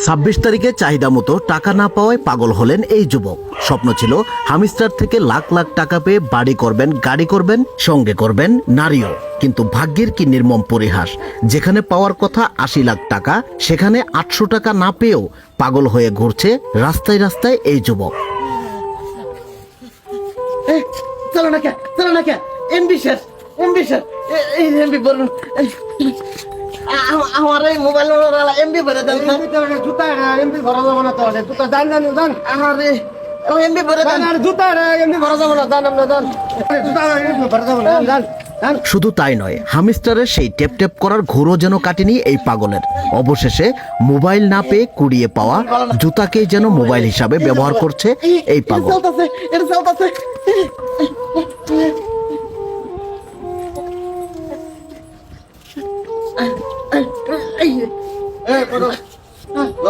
26 তারিখে চাহিদা মতো টাকা না পাওয়ায় পাগল হলেন এই যুবক। স্বপ্ন ছিল হামিস্টার থেকে লাখ লাখ টাকা পেয়ে বাড়ি করবেন, গাড়ি করবেন, সঙ্গে করবেন নারীও। কিন্তু ভাগ্যের কি নির্মম পরিহাস, যেখানে পাওয়ার কথা 80 লাখ টাকা, সেখানে 800 টাকা না পেয়েও পাগল হয়ে ঘুরছে রাস্তায় রাস্তায় এই যুবক। চলো না কে এমবি শেষ এই এমবি বলুন আমার এই মোবাইল এমবি ভরে দেন জুতা এমবি ভরা যাবো না তো জুতা জান আরে এমবি ভরে দেন জুতা এমবি ভরা যাবো না জান জুতা এমবি ভরা যাবো না জান। শুধু তাই নয়, হামিস্টারের সেই টেপ টেপ করার ঘোরও যেন কাটেনি এই পাগলের। অবশেষে মোবাইল না পেয়ে কুড়িয়ে পাওয়া জুতাকেই যেন মোবাইল হিসাবে ব্যবহার করছে এই পাগল। এটা চলতেছে